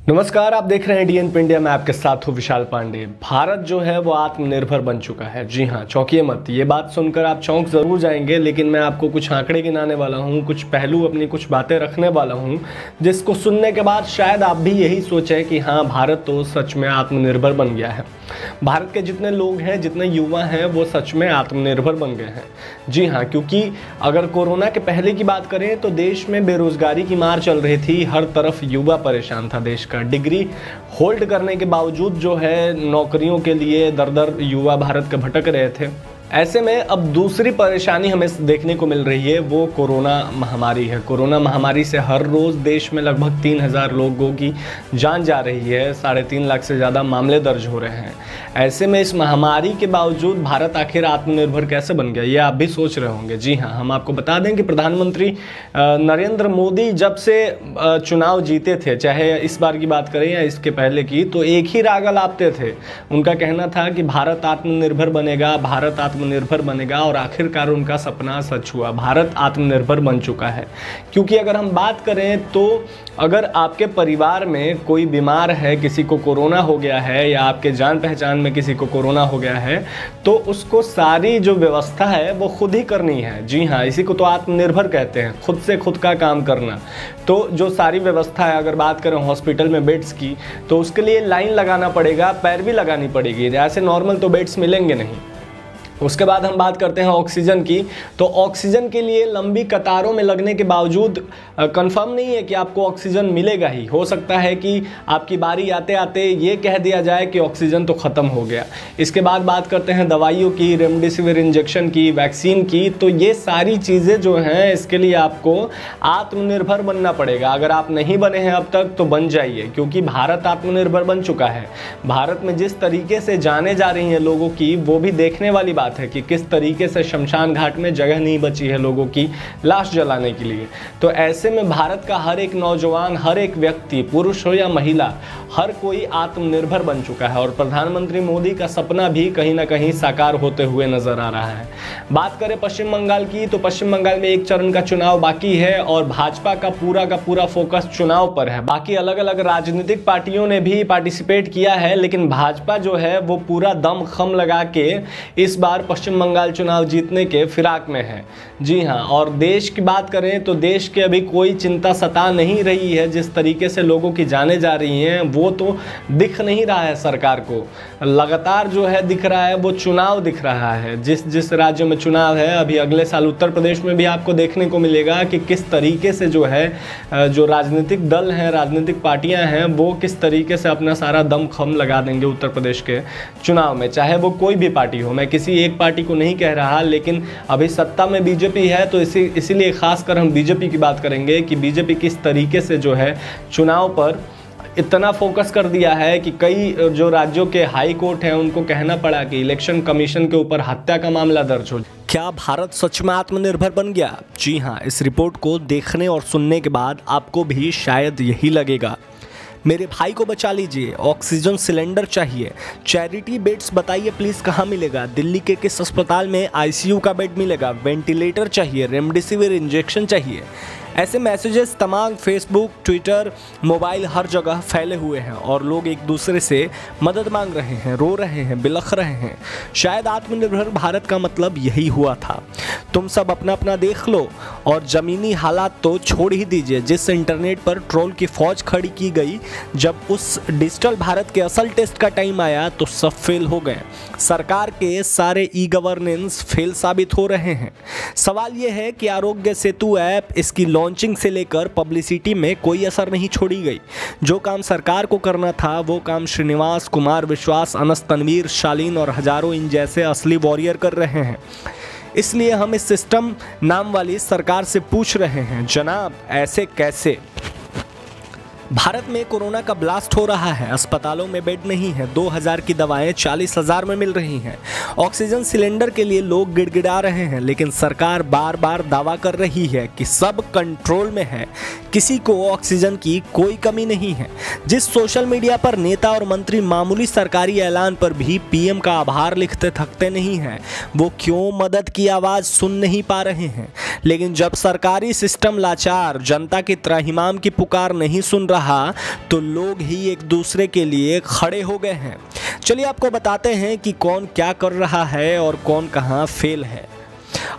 नमस्कार, आप देख रहे हैं डीएनपी इंडिया। मैं आपके साथ हूँ विशाल पांडे। भारत जो है वो आत्मनिर्भर बन चुका है। जी हाँ, चौंकिए मत। ये बात सुनकर आप चौंक ज़रूर जाएंगे, लेकिन मैं आपको कुछ आंकड़े गिनाने वाला हूँ, कुछ पहलू, अपनी कुछ बातें रखने वाला हूँ, जिसको सुनने के बाद शायद आप भी यही सोचें कि हाँ, भारत तो सच में आत्मनिर्भर बन गया है। भारत के जितने लोग हैं, जितने युवा हैं, वो सच में आत्मनिर्भर बन गए हैं। जी हाँ, क्योंकि अगर कोरोना के पहले की बात करें तो देश में बेरोजगारी की मार चल रही थी। हर तरफ युवा परेशान था। देश का डिग्री होल्ड करने के बावजूद जो है नौकरियों के लिए दर दर युवा भारत के भटक रहे थे। ऐसे में अब दूसरी परेशानी हमें देखने को मिल रही है, वो कोरोना महामारी है। कोरोना महामारी से हर रोज़ देश में लगभग 3000 लोगों की जान जा रही है। 3.5 लाख से ज़्यादा मामले दर्ज हो रहे हैं। ऐसे में इस महामारी के बावजूद भारत आखिर आत्मनिर्भर कैसे बन गया, ये आप भी सोच रहे होंगे। जी हाँ, हम आपको बता दें कि प्रधानमंत्री नरेंद्र मोदी जब से चुनाव जीते थे, चाहे इस बार की बात करें या इसके पहले की, तो एक ही राग अलापते थे। उनका कहना था कि भारत आत्मनिर्भर बनेगा, भारत आत्मनिर्भर बनेगा, और आखिरकार उनका सपना सच हुआ। भारत आत्मनिर्भर बन चुका है। क्योंकि अगर हम बात करें तो अगर आपके परिवार में कोई बीमार है, किसी को कोरोना हो गया है, या आपके जान पहचान में किसी को कोरोना हो गया है, तो उसको सारी जो व्यवस्था है वो खुद ही करनी है। जी हाँ, इसी को तो आत्मनिर्भर कहते हैं, खुद से खुद का काम करना। तो जो सारी व्यवस्था है, अगर बात करें हॉस्पिटल में बेड्स की, तो उसके लिए लाइन लगाना पड़ेगा, पैरवी लगानी पड़ेगी। ऐसे नॉर्मल तो बेड्स मिलेंगे नहीं। उसके बाद हम बात करते हैं ऑक्सीजन की, तो ऑक्सीजन के लिए लंबी कतारों में लगने के बावजूद कंफर्म नहीं है कि आपको ऑक्सीजन मिलेगा ही। हो सकता है कि आपकी बारी आते आते ये कह दिया जाए कि ऑक्सीजन तो ख़त्म हो गया। इसके बाद बात करते हैं दवाइयों की, रेमडेसिविर इंजेक्शन की, वैक्सीन की। तो ये सारी चीज़ें जो हैं, इसके लिए आपको आत्मनिर्भर बनना पड़ेगा। अगर आप नहीं बने हैं अब तक तो बन जाइए, क्योंकि भारत आत्मनिर्भर बन चुका है। भारत में जिस तरीके से जाने जा रही हैं लोगों की, वो भी देखने वाली बात है कि किस तरीके से शमशान घाट में जगह नहीं बची है लोगों की लाश जलाने के लिए। तो ऐसे में भारत का हर एक नौजवान, हर एक व्यक्ति, पुरुष हो या महिला, हर कोई आत्मनिर्भर बन चुका है। और प्रधानमंत्री मोदी का सपना भी कहीं ना कहीं साकार होते हुए नजर आ रहा है। बात करें पश्चिम बंगाल की, तो पश्चिम बंगाल में एक चरण का चुनाव बाकी है और भाजपा का पूरा फोकस चुनाव पर है। बाकी अलग अलग राजनीतिक पार्टियों ने भी पार्टिसिपेट किया है, लेकिन भाजपा जो है वो पूरा दम खम लगा के इस बार पश्चिम बंगाल चुनाव जीतने के फिराक में है। जी हाँ, और देश की बात करें तो देश के अभी कोई चिंता सता नहीं रही है। जिस तरीके से लोगों की जाने जा रही हैं वो तो दिख नहीं रहा है सरकार को। लगातार जो है दिख रहा है वो चुनाव दिख रहा है। जिस राज्य में चुनाव है, अभी अगले साल उत्तर प्रदेश में भी आपको देखने को मिलेगा कि किस तरीके से जो है जो राजनीतिक दल हैं, राजनीतिक पार्टियां हैं, वो किस तरीके से अपना सारा दम खम लगा देंगे उत्तर प्रदेश के चुनाव में, चाहे वो कोई भी पार्टी हो। मैं किसी एक पार्टी को नहीं कह रहा, लेकिन अभी सत्ता में बीजेपी है, तो इसीलिए खासकर हम बीजेपी की बात करेंगे कि बीजेपी किस तरीके से जो है चुनाव पर इतना फोकस कर दिया है कि कई जो राज्यों के हाई कोर्ट हैं उनको कहना पड़ा कि इलेक्शन कमीशन के ऊपर हत्या का मामला दर्ज हो। क्या भारत सच में आत्मनिर्भर बन गया? जी हाँ, इस रिपोर्ट को देखने और सुनने के बाद आपको भी शायद यही लगेगा। मेरे भाई को बचा लीजिए, ऑक्सीजन सिलेंडर चाहिए, चैरिटी बेड्स बताइए प्लीज़ कहाँ मिलेगा, दिल्ली के किस अस्पताल में आईसीयू का बेड मिलेगा, वेंटिलेटर चाहिए, रेमडेसिविर इंजेक्शन चाहिए। ऐसे मैसेजेस तमाम फेसबुक, ट्विटर, मोबाइल, हर जगह फैले हुए हैं और लोग एक दूसरे से मदद मांग रहे हैं, रो रहे हैं, बिलख रहे हैं। शायद आत्मनिर्भर भारत का मतलब यही हुआ था। तुम सब अपना अपना देख लो और ज़मीनी हालात तो छोड़ ही दीजिए। जिस इंटरनेट पर ट्रोल की फौज खड़ी की गई, जब उस डिजिटल भारत के असल टेस्ट का टाइम आया तो सब फेल हो गए। सरकार के सारे ई गवर्नेंस फेल साबित हो रहे हैं। सवाल यह है कि आरोग्य सेतु ऐप, इसकी लॉन्चिंग से लेकर पब्लिसिटी में कोई असर नहीं छोड़ी गई। जो काम सरकार को करना था वो काम श्रीनिवास, कुमार विश्वास, अनस तनवीर, शालीन और हजारों इन जैसे असली वॉरियर कर रहे हैं। इसलिए हम इस सिस्टम नाम वाली सरकार से पूछ रहे हैं, जनाब ऐसे कैसे? भारत में कोरोना का ब्लास्ट हो रहा है, अस्पतालों में बेड नहीं है, 2000 की दवाएं 40,000 में मिल रही हैं, ऑक्सीजन सिलेंडर के लिए लोग गिड़गिड़ा रहे हैं, लेकिन सरकार बार बार दावा कर रही है कि सब कंट्रोल में है, किसी को ऑक्सीजन की कोई कमी नहीं है। जिस सोशल मीडिया पर नेता और मंत्री मामूली सरकारी ऐलान पर भी पीएम का आभार लिखते थकते नहीं हैं, वो क्यों मदद की आवाज़ सुन नहीं पा रहे हैं? लेकिन जब सरकारी सिस्टम लाचार, जनता की त्राहिमाम की पुकार नहीं सुन रहा कहा तो लोग ही एक दूसरे के लिए खड़े हो गए हैं। चलिए आपको बताते हैं कि कौन क्या कर रहा है और कौन कहां फेल है।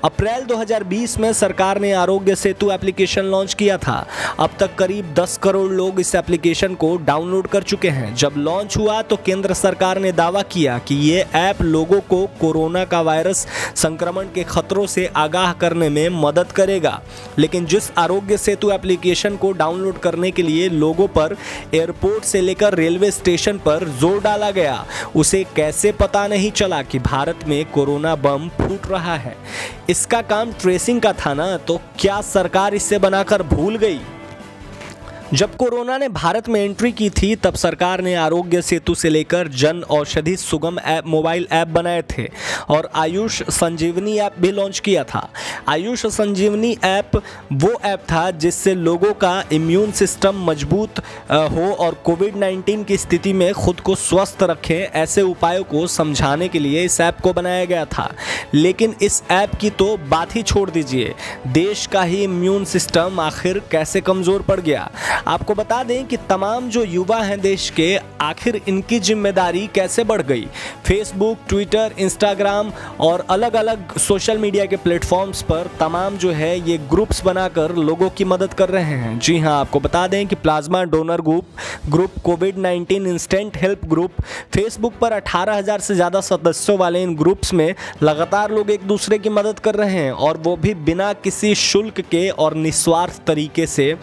अप्रैल 2020 में सरकार ने आरोग्य सेतु एप्लीकेशन लॉन्च किया था। अब तक करीब 10 करोड़ लोग इस एप्लीकेशन को डाउनलोड कर चुके हैं। जब लॉन्च हुआ तो केंद्र सरकार ने दावा किया कि ये ऐप लोगों को कोरोना का वायरस संक्रमण के खतरों से आगाह करने में मदद करेगा। लेकिन जिस आरोग्य सेतु एप्लीकेशन को डाउनलोड करने के लिए लोगों पर एयरपोर्ट से लेकर रेलवे स्टेशन पर जोर डाला गया, उसे कैसे पता नहीं चला कि भारत में कोरोना बम फूट रहा है। इसका काम ट्रेसिंग का था ना, तो क्या सरकार इससे बनाकर भूल गई? जब कोरोना ने भारत में एंट्री की थी तब सरकार ने आरोग्य सेतु से लेकर जन औषधि सुगम ऐप मोबाइल ऐप बनाए थे और आयुष संजीवनी ऐप भी लॉन्च किया था। आयुष संजीवनी ऐप वो ऐप था जिससे लोगों का इम्यून सिस्टम मजबूत हो और कोविड-19 की स्थिति में खुद को स्वस्थ रखें, ऐसे उपायों को समझाने के लिए इस ऐप को बनाया गया था। लेकिन इस ऐप की तो बात ही छोड़ दीजिए, देश का ही इम्यून सिस्टम आखिर कैसे कमज़ोर पड़ गया। आपको बता दें कि तमाम जो युवा हैं देश के, आखिर इनकी जिम्मेदारी कैसे बढ़ गई। फेसबुक, ट्विटर, इंस्टाग्राम और अलग अलग सोशल मीडिया के प्लेटफॉर्म्स पर तमाम जो है ये ग्रुप्स बनाकर लोगों की मदद कर रहे हैं। जी हाँ, आपको बता दें कि प्लाज्मा डोनर ग्रुप, कोविड-19 इंस्टेंट हेल्प ग्रुप, फेसबुक पर 18,000 से ज़्यादा सदस्यों वाले इन ग्रुप्स में लगातार लोग एक दूसरे की मदद कर रहे हैं और वो भी बिना किसी शुल्क के और निस्वार्थ तरीके से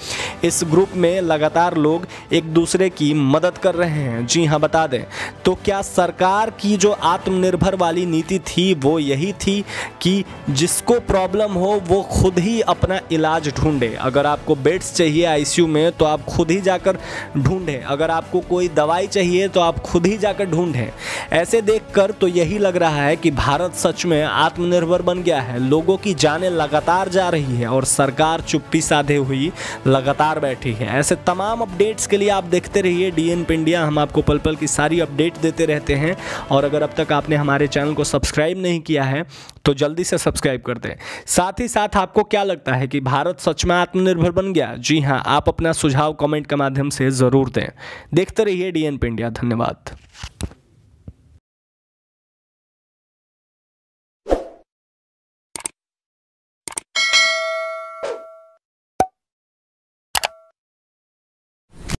इस ग्रुप में लगातार लोग एक दूसरे की मदद कर रहे हैं। जी हाँ, बता दें तो क्या सरकार की जो आत्मनिर्भर वाली नीति थी वो यही थी कि जिसको प्रॉब्लम हो वो खुद ही अपना इलाज ढूंढे। अगर आपको बेड्स चाहिए आईसीयू में तो आप खुद ही जाकर ढूंढें, अगर आपको कोई दवाई चाहिए तो आप खुद ही जाकर ढूंढें। ऐसे देखकर तो यही लग रहा है कि भारत सच में आत्मनिर्भर बन गया है। लोगों की जानें लगातार जा रही है और सरकार चुप्पी साधे हुई लगातार बैठी है। ऐसे तमाम अपडेट्स के लिए आप देखते रहिए DNP इंडिया। हम आपको पल पल की सारी अपडेट देते रहते हैं और अगर अब तक आपने हमारे चैनल को सब्सक्राइब नहीं किया है तो जल्दी से सब्सक्राइब कर दें। साथ ही साथ आपको क्या लगता है कि भारत सच में आत्मनिर्भर बन गया? जी हाँ, आप अपना सुझाव कमेंट के माध्यम से ज़रूर दें। देखते रहिए DNP इंडिया। धन्यवाद।